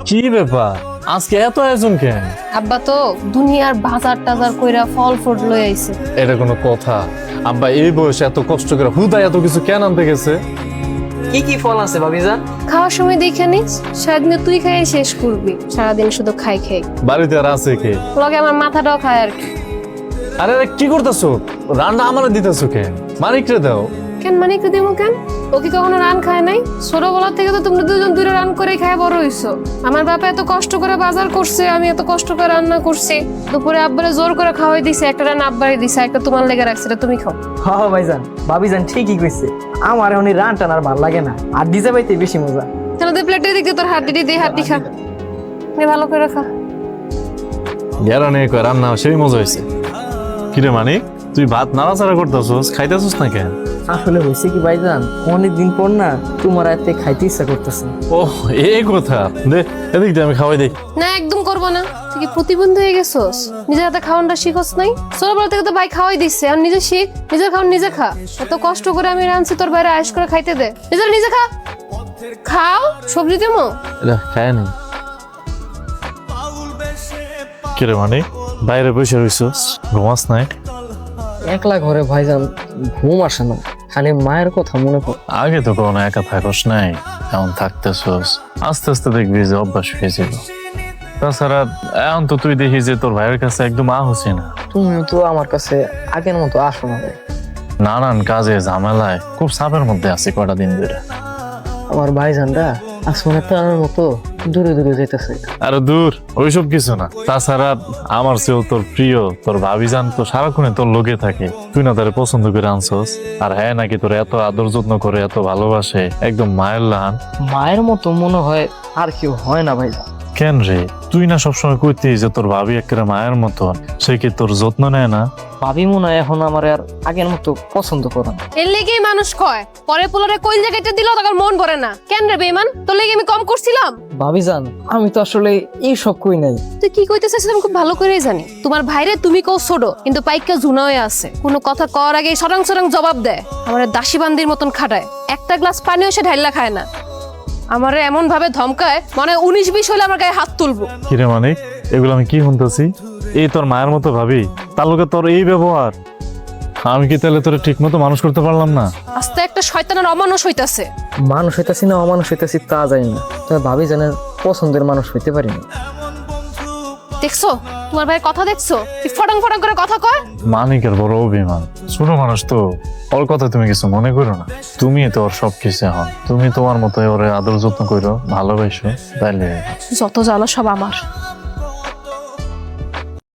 কি ব্যাপার আজকে এত আয়োজন কেন? আব্বা তো দুনিয়ার বাজার টাজার কইরা ফল ফ্রুট লই আইছে। এটা কোনো কথা? আব্বা এই বয়সে এত কষ্ট করে হুদায় এত কিছু কেন আনতে গেছে? কি কি ফল আছে ভাবিজান? খাওয়ার সময় দেখে নিস, সারাদিন তুই খাইয়ে শেষ করবি, সারাদিন শুধু খাই খাই। বাড়িতে আর আছে কে? লগে আমার মাথাটাও খায় আর কি। আরে আরে কি করতেছো? রান্না আমারে দিতেছো কেন? মানিকরে দাও। কেন মানে একটু দেবো কেন? ও কি কখনো রান খায় নাই? ছোটবেলা থেকে তো তোমরা দুজন দূরে রান করে খায় বড় হইছো। আমার বাবা এত কষ্ট করে বাজার করছে, আমি এত কষ্ট করে রান্না করছি। দুপুরে আব্বারে জোর করে খাওয়াই দিছে, একটা রান্না আব্বারে দিছে, একটা তোমার লেগে রাখছে, এটা তুমি খাও। হ্যাঁ ভাইজান, ভাবিজান ঠিকই কইছে। আমার এখন রান টান আর ভাল লাগে না, আর ডিজে পাইতে বেশি মজা। তাহলে তুই প্লেটে দিকে তোর হাড্ডি দিয়ে হাড্ডি খা, নে ভালো করে খা। গেরা নেই কয় রান্না সেই মজা হয়েছে। কিরে মানিক, তুই ভাত নাড়াচাড়া করতেছস, খাইতেছস না কেন? আসলে হয়েছে কি ভাইজান, অনেকদিন পর না তোমার এতে খাইতে ইচ্ছা করতেছে। ওহ এই কথা, দে এদিক দিয়ে আমি খাওয়াই দেই। না একদম করবো না। তুই কি প্রতিবন্ধী হয়ে গেছস? নিজের হাতে খাওয়ানটা শিখস নাই? ছোটবেলা থেকে তো ভাই খাওয়াই দিচ্ছে, আর নিজে শিখ, নিজের খাওয়ান নিজে খা। এত কষ্ট করে আমি রাঁধছি, তোর বাইরে আয়েশ করে খাইতে দে, নিজে খা। খাও, সবজি দেবো। এটা খায় নি। কিরে মানিক, বাইরে বসে রইছস, ঘুমাস নাই? একলা ঘরে ভাইজান ঘুম আসে না, খালি মায়ের কথা মনে পড়ে। আগে তো কোনো একা থাকস নাই, এখন থাকতেছস, আস্তে আস্তে দেখবি যে অভ্যাস হয়ে যাবে। তাছাড়া এখন তো তুই দেখি যে তোর ভাইয়ের কাছে একদম হচ্ছে না। তুমিও তো আমার কাছে আগের মতো আসো না ভাই। নানান কাজে ঝামেলায় খুব চাপের মধ্যে আছি কটা দিন ধরে। আমার ভাইজানরা আসমানে প্রাণের মতো দূরে দূরে যেতেছে। আরে দূর, ওইসব কিছু না। তাছাড়া আমার চেয়েও তোর প্রিয় তোর ভাবিজান তো সারাক্ষণে তোর লোকে থাকে, তুই না তারে পছন্দ করে আনছস। আর হ্যাঁ নাকি তোর এত আদর যত্ন করে, এত ভালোবাসে, একদম মায়ের লান। মায়ের মতো মনে হয় আর কেউ হয় না ভাইজান। কেন রে, তুই না সবসময় কইতিস যে তোর ভাবি একেবারে মায়ের মতন, সে কি তোর যত্ন নেয় না? ভাবি মনে হয় এখন আমার আর আগের মতো পছন্দ করে না। এর লেগেই মানুষ কয় পরে পোলারে কোন জায়গাটা দিল তখন মন ভরে না। কেন রে বেমান, তোর লেগে আমি কম করছিলাম? ভাবিজান আমি তো আসলে এই সব কই নাই। তুই কি কইতে চাইছিস আমি খুব ভালো করেই জানি। তোমার ভাইরে তুমি কও ছোট, কিন্তু পাইকা জুনা হয়ে আছে। কোনো কথা কওয়ার আগে সরাং সরাং জবাব দেয়। আমার দাসী বান্দির মতন খাটায়, একটা গ্লাস পানিও সে ঢাইলা খায় না। আমারে এমন ভাবে ধমকায়, মানে 19-20 হইলে আমার গায়ে হাত তুলবো। কিরে মানিক, এগুলো আমি কি শুনতেছি? এই তোর মায়ের মতো ভাবি, তার লোকে তোর এই ব্যবহার, আমি কি তাহলে তোর ঠিক মতো মানুষ করতে পারলাম না? আস্তে একটা শয়তানের অমানুষ হইতাছে। মানুষ হইতাছি না অমানুষ হইতাছি তা জানি না, তবে ভাবিজানের পছন্দের মানুষ হইতে পারিনি। দেখছো তোমার ভাইয়ের কথা, দেখছো কি ফটাং ফটাং করে কথা কয়। মানিকের বড় অভিমান, ছোট মানুষ তো, ওর কথা তুমি কিছু মনে করো না। তুমি তো ওর সবকিছু, এখন তুমি তোমার মতো ওরে আদর যত্ন করো, ভালোবাসো, তাইলে যত জ্বালা সব আমার।